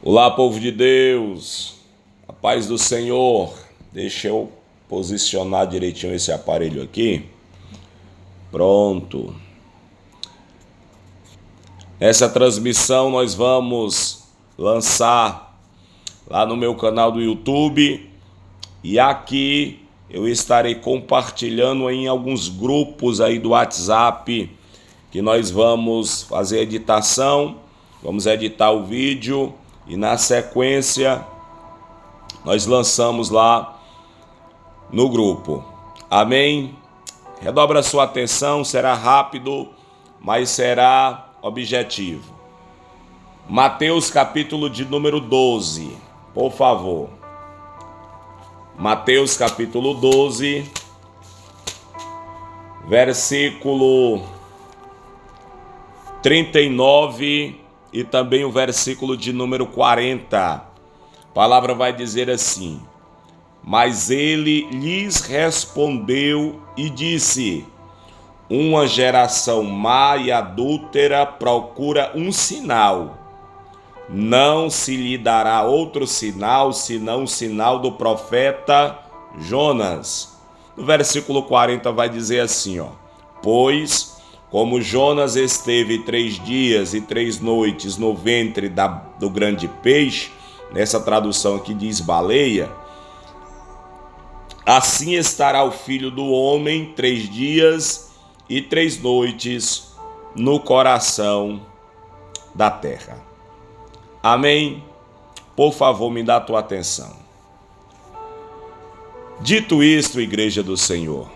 Olá, povo de Deus, a paz do Senhor. Deixa eu posicionar direitinho esse aparelho aqui. Pronto. Nessa transmissão nós vamos lançar lá no meu canal do YouTube e aqui eu estarei compartilhando em alguns grupos aí do WhatsApp que nós vamos fazer a editação, vamos editar o vídeo e na sequência nós lançamos lá no grupo. Amém? Redobra a sua atenção, será rápido, mas será objetivo. Mateus capítulo de número 12, por favor. Mateus capítulo 12, versículo 39 e também o versículo de número 40. A palavra vai dizer assim: mas ele lhes respondeu e disse: uma geração má e adúltera procura um sinal. Não se lhe dará outro sinal, senão o sinal do profeta Jonas. No versículo 40 vai dizer assim, pois, como Jonas esteve 3 dias e 3 noites no ventre do grande peixe, nessa tradução aqui diz baleia, assim estará o Filho do Homem 3 dias e 3 noites no coração da terra. Amém? Por favor, me dá a tua atenção. Dito isto, Igreja do Senhor,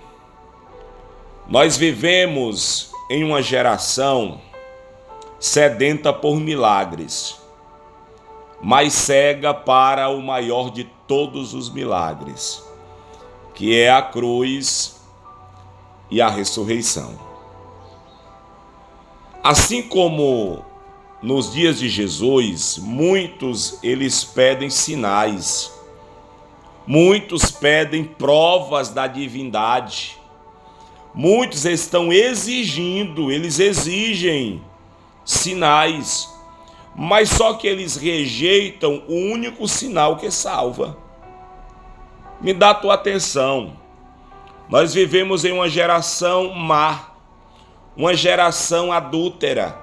nós vivemos em uma geração sedenta por milagres, mas cega para o maior de todos os milagres, que é a cruz e a ressurreição. Assim como nos dias de Jesus, muitos eles pedem sinais, muitos pedem provas da divindade, muitos estão exigindo, eles exigem sinais, mas só que eles rejeitam o único sinal que salva. Me dá a tua atenção. Nós vivemos em uma geração má, uma geração adúltera.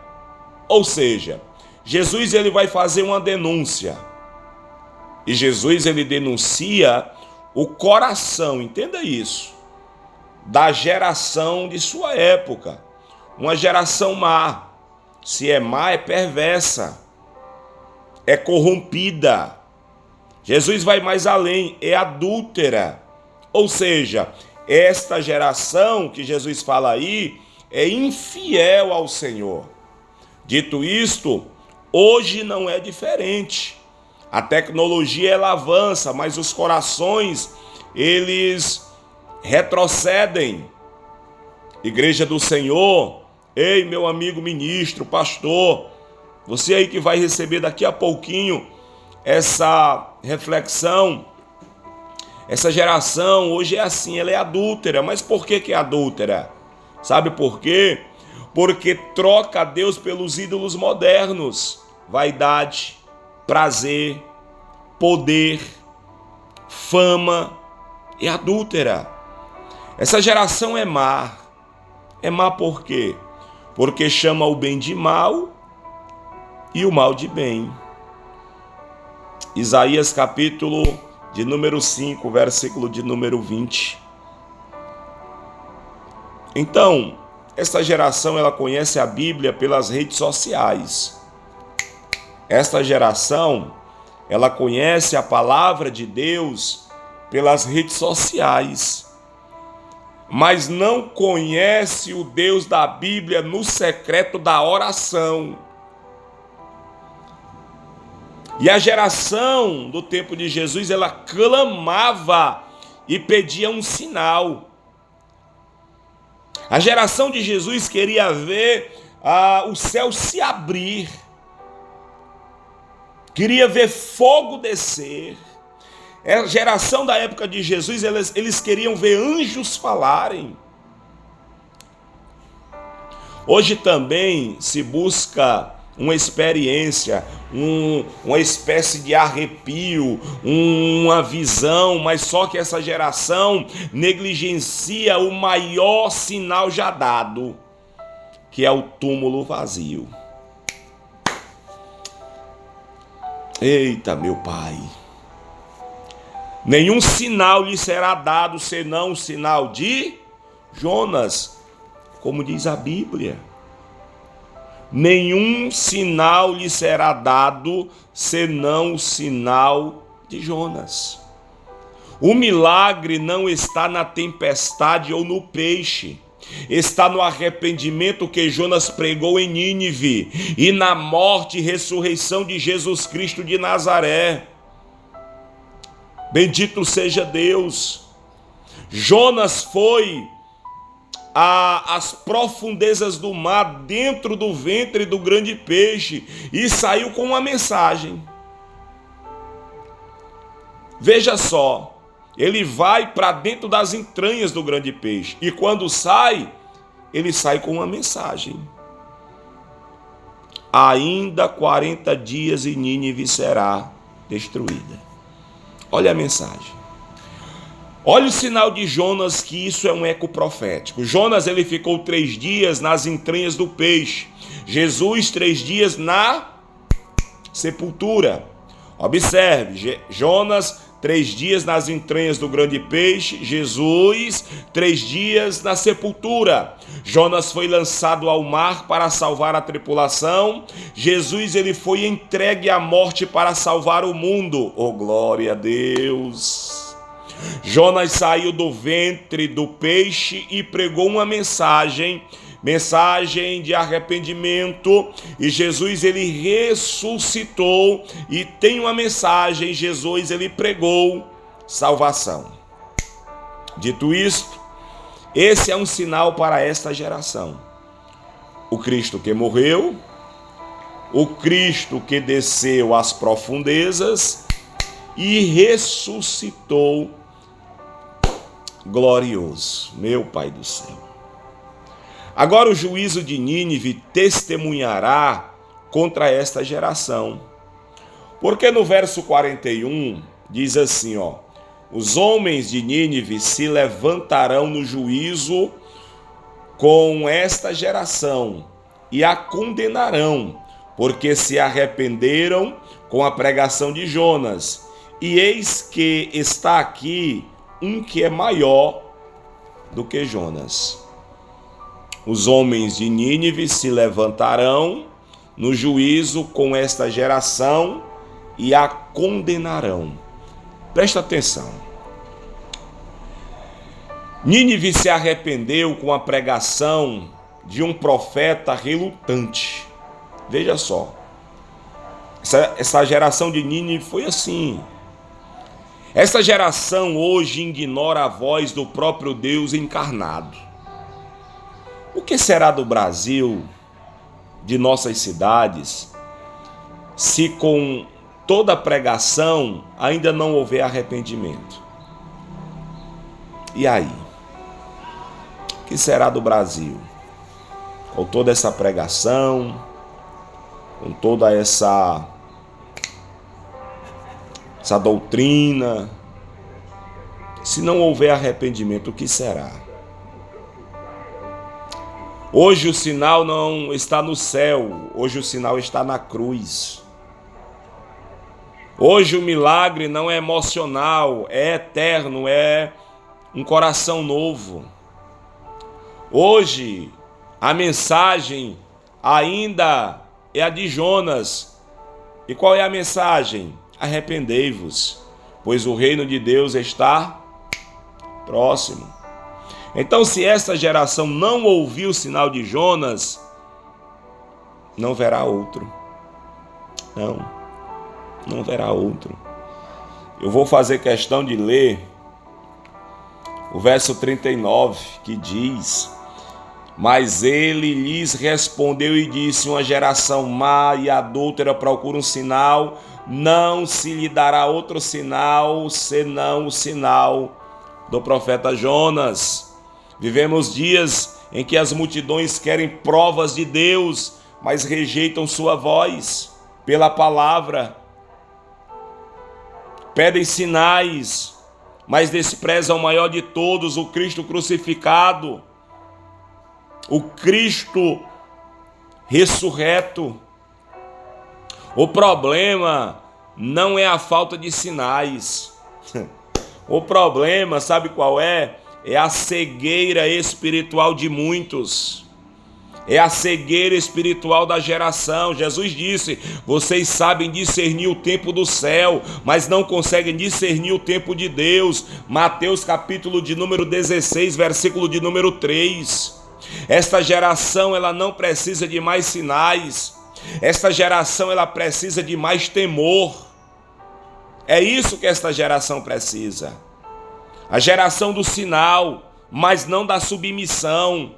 Ou seja, Jesus ele vai fazer uma denúncia. E Jesus ele denuncia o coração, entenda isso, da geração de sua época. Uma geração má. Se é má, é perversa, é corrompida. Jesus vai mais além, é adúltera. Ou seja, esta geração que Jesus fala aí é infiel ao Senhor. Dito isto, hoje não é diferente. A tecnologia ela avança, mas os corações eles retrocedem. Igreja do Senhor, ei meu amigo ministro, pastor, você aí que vai receber daqui a pouquinho essa reflexão. Essa geração hoje é assim, ela é adúltera. Mas por que é adúltera? Sabe por quê? Porque troca Deus pelos ídolos modernos. Vaidade, prazer, poder, fama, é adúltera. Essa geração é má. É má por quê? Porque chama o bem de mal e o mal de bem. Isaías capítulo de número 5, versículo de número 20. Então, esta geração ela conhece a Bíblia pelas redes sociais. Esta geração ela conhece a palavra de Deus pelas redes sociais, mas não conhece o Deus da Bíblia no secreto da oração. E a geração do tempo de Jesus, ela clamava e pedia um sinal. A geração de Jesus queria ver o céu se abrir, queria ver fogo descer. A geração da época de Jesus, eles queriam ver anjos falarem. Hoje também se busca uma experiência, uma espécie de arrepio, uma visão, mas só que essa geração negligencia o maior sinal já dado, que é o túmulo vazio. Eita, meu Pai! Nenhum sinal lhe será dado senão o sinal de Jonas, como diz a Bíblia. Nenhum sinal lhe será dado senão o sinal de Jonas. O milagre não está na tempestade ou no peixe, está no arrependimento que Jonas pregou em Nínive e na morte e ressurreição de Jesus Cristo de Nazaré. Bendito seja Deus. Jonas foi às profundezas do mar, dentro do ventre do grande peixe, e saiu com uma mensagem. Veja só, ele vai para dentro das entranhas do grande peixe, e quando sai, ele sai com uma mensagem. Ainda 40 dias e Nínive será destruída. Olha a mensagem. Olha o sinal de Jonas, que isso é um eco profético. Jonas, ele ficou 3 dias nas entranhas do peixe. Jesus, 3 dias na sepultura. Observe, Jonas, 3 dias nas entranhas do grande peixe. Jesus, 3 dias na sepultura. Jonas foi lançado ao mar para salvar a tripulação. Jesus, ele foi entregue à morte para salvar o mundo. Oh, glória a Deus! Jonas saiu do ventre do peixe e pregou uma mensagem de arrependimento, e Jesus, ele ressuscitou e tem uma mensagem. Jesus, ele pregou salvação. Dito isto, esse é um sinal para esta geração. O Cristo que morreu, o Cristo que desceu às profundezas e ressuscitou glorioso. Meu Pai do céu. Agora o juízo de Nínive testemunhará contra esta geração. Porque no verso 41 diz assim, os homens de Nínive se levantarão no juízo com esta geração e a condenarão, porque se arrependeram com a pregação de Jonas. E eis que está aqui um que é maior do que Jonas. Os homens de Nínive se levantarão no juízo com esta geração e a condenarão. Presta atenção. Nínive se arrependeu com a pregação de um profeta relutante. Veja só. Essa geração de Nínive foi assim. Essa geração hoje ignora a voz do próprio Deus encarnado. O que será do Brasil, de nossas cidades, se com toda a pregação ainda não houver arrependimento? E aí? O que será do Brasil? Com toda essa pregação, com toda essa doutrina, se não houver arrependimento, o que será? Hoje o sinal não está no céu, hoje o sinal está na cruz. Hoje o milagre não é emocional, é eterno, é um coração novo. Hoje a mensagem ainda é a de Jonas. E qual é a mensagem? Arrependei-vos, pois o reino de Deus está próximo. Então, se esta geração não ouvir o sinal de Jonas, não verá outro. Não verá outro. Eu vou fazer questão de ler o verso 39, que diz: mas ele lhes respondeu e disse, uma geração má e adúltera procura um sinal, não se lhe dará outro sinal, senão o sinal do profeta Jonas. Vivemos dias em que as multidões querem provas de Deus, mas rejeitam sua voz pela palavra. Pedem sinais, mas desprezam o maior de todos, o Cristo crucificado, o Cristo ressurreto. O problema não é a falta de sinais. O problema, sabe qual é? É a cegueira espiritual de muitos. É a cegueira espiritual da geração. Jesus disse: vocês sabem discernir o tempo do céu, mas não conseguem discernir o tempo de Deus. Mateus capítulo de número 16, versículo de número 3. Esta geração, ela não precisa de mais sinais. Esta geração, ela precisa de mais temor. É isso que esta geração precisa. A geração do sinal, mas não da submissão.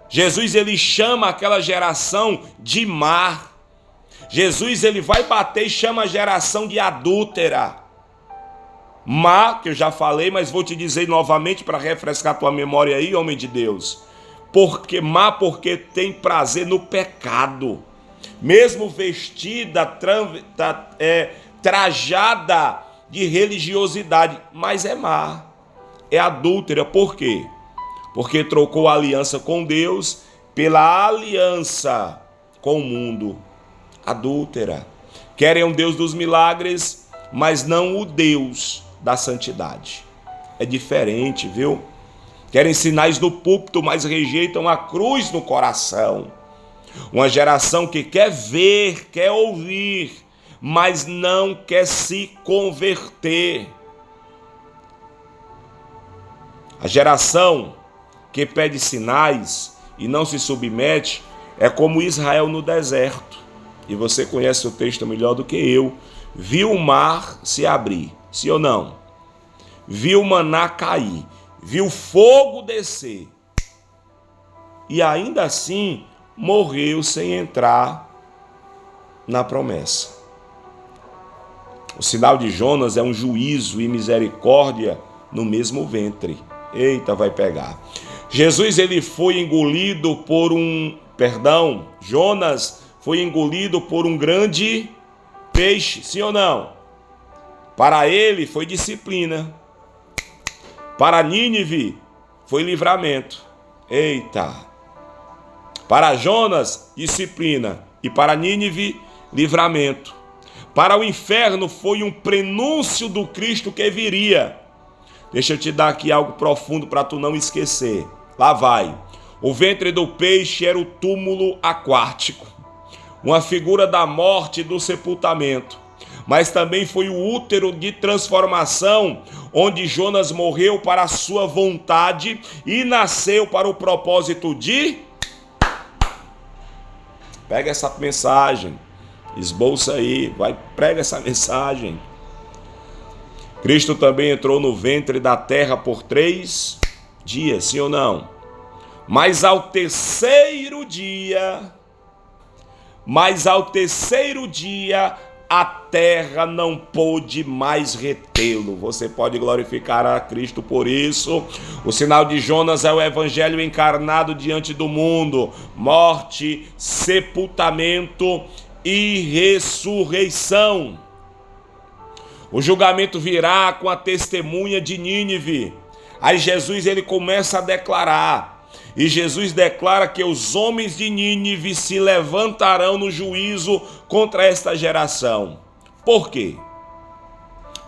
Jesus, ele chama aquela geração de má. Jesus, ele vai bater e chama a geração de adúltera. Má, que eu já falei, mas vou te dizer novamente para refrescar tua memória aí, homem de Deus. Má porque tem prazer no pecado. Mesmo vestida, trajada de religiosidade, mas é má. É adúltera. Por quê? Porque trocou a aliança com Deus pela aliança com o mundo. Adúltera. Querem um Deus dos milagres, mas não o Deus da santidade. É diferente, viu? Querem sinais no púlpito, mas rejeitam a cruz no coração. Uma geração que quer ver, quer ouvir, mas não quer se converter. A geração que pede sinais e não se submete é como Israel no deserto. E você conhece o texto melhor do que eu. Viu o mar se abrir, sim ou não? Viu o maná cair, viu fogo descer. E ainda assim morreu sem entrar na promessa. O sinal de Jonas é um juízo e misericórdia no mesmo ventre. Eita, vai pegar. Jesus, ele foi engolido por Jonas foi engolido por um grande peixe, sim ou não? Para ele foi disciplina. Para Nínive foi livramento. Eita. Para Jonas, disciplina. E para Nínive, livramento. Para o inferno foi um prenúncio do Cristo que viria. Deixa eu te dar aqui algo profundo para tu não esquecer. Lá vai. O ventre do peixe era o túmulo aquático, uma figura da morte e do sepultamento. Mas também foi o útero de transformação, onde Jonas morreu para a sua vontade e nasceu para o propósito de... Pega essa mensagem, esboça aí, prega essa mensagem. Cristo também entrou no ventre da terra por 3 dias, sim ou não? Mas ao terceiro dia, a terra não pôde mais retê-lo. Você pode glorificar a Cristo por isso. O sinal de Jonas é o evangelho encarnado diante do mundo. Morte, sepultamento e ressurreição. O julgamento virá com a testemunha de Nínive. Aí Jesus, ele começa a declarar. E Jesus declara que os homens de Nínive se levantarão no juízo contra esta geração. Por quê?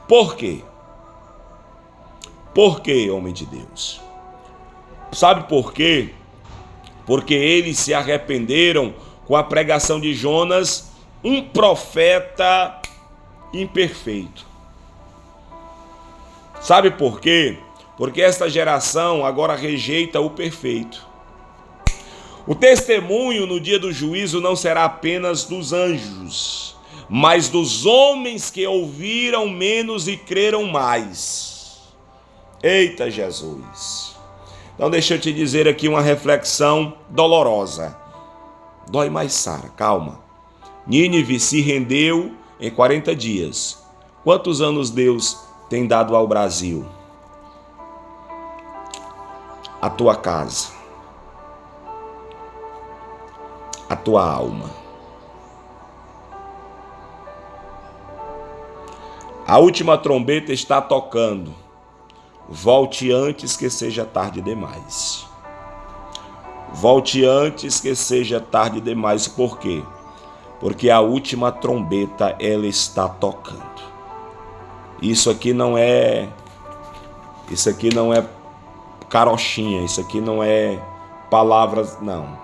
Por quê? Por quê, homem de Deus? Sabe por quê? Porque eles se arrependeram com a pregação de Jonas, um profeta imperfeito. Sabe por quê? Porque esta geração agora rejeita o perfeito. O testemunho no dia do juízo não será apenas dos anjos, mas dos homens que ouviram menos e creram mais. Eita Jesus! Então deixa eu te dizer aqui uma reflexão dolorosa. Dói mais, Sara, calma. Nínive se rendeu em 40 dias. Quantos anos Deus tem dado ao Brasil? A tua casa, a tua alma. A última trombeta está tocando. Volte antes que seja tarde demais. Volte antes que seja tarde demais. Por quê? Porque a última trombeta, ela está tocando. Isso aqui não é carochinha, isso aqui não é palavras, não.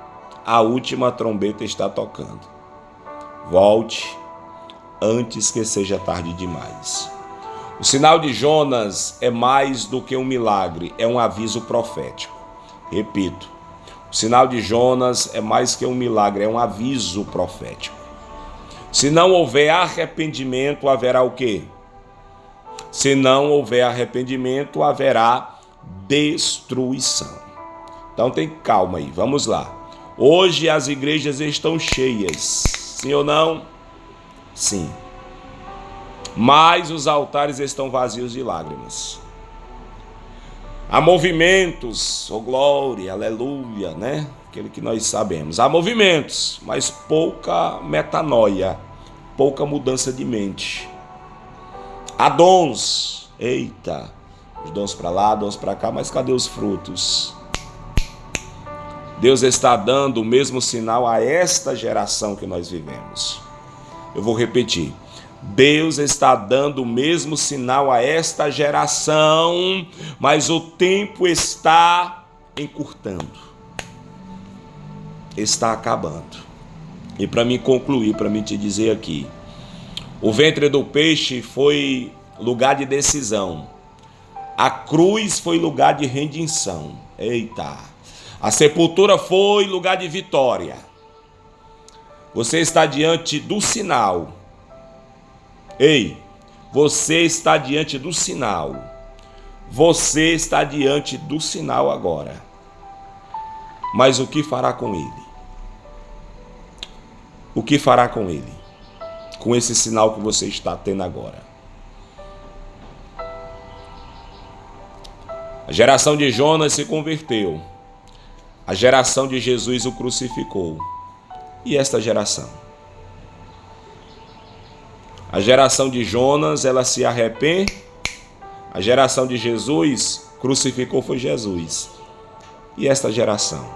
A última trombeta está tocando. Volte antes que seja tarde demais. O sinal de Jonas é mais do que um milagre, é um aviso profético. Repito, o sinal de Jonas é mais que um milagre, é um aviso profético. Se não houver arrependimento, haverá o quê? Se não houver arrependimento, haverá destruição. Então tem calma aí, vamos lá. Hoje as igrejas estão cheias, sim ou não? Sim. Mas os altares estão vazios de lágrimas. Há movimentos, oh glória, aleluia, né? Aquele que nós sabemos. Há movimentos, mas pouca metanoia, pouca mudança de mente. Há dons, eita, os dons para lá, dons para cá, mas cadê os frutos? Deus está dando o mesmo sinal a esta geração que nós vivemos. Eu vou repetir. Deus está dando o mesmo sinal a esta geração, mas o tempo está encurtando. Está acabando. E para me concluir, para me te dizer aqui, o ventre do peixe foi lugar de decisão. A cruz foi lugar de redenção. Eita! A sepultura foi lugar de vitória. Você está diante do sinal. Ei, você está diante do sinal. Você está diante do sinal agora. Mas o que fará com ele? O que fará com ele? Com esse sinal que você está tendo agora? A geração de Jonas se converteu. A geração de Jesus o crucificou. E esta geração? A geração de Jonas, ela se arrepende. A geração de Jesus crucificou foi Jesus. E esta geração?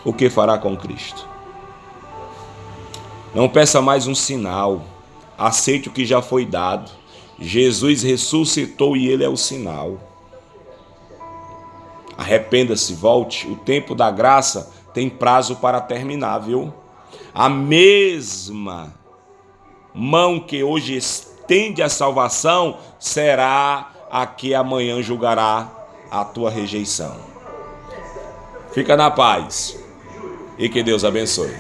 O que fará com Cristo? Não peça mais um sinal. Aceite o que já foi dado. Jesus ressuscitou e ele é o sinal. Arrependa-se, volte. O tempo da graça tem prazo para terminar, viu? A mesma mão que hoje estende a salvação será a que amanhã julgará a tua rejeição. Fica na paz e que Deus abençoe.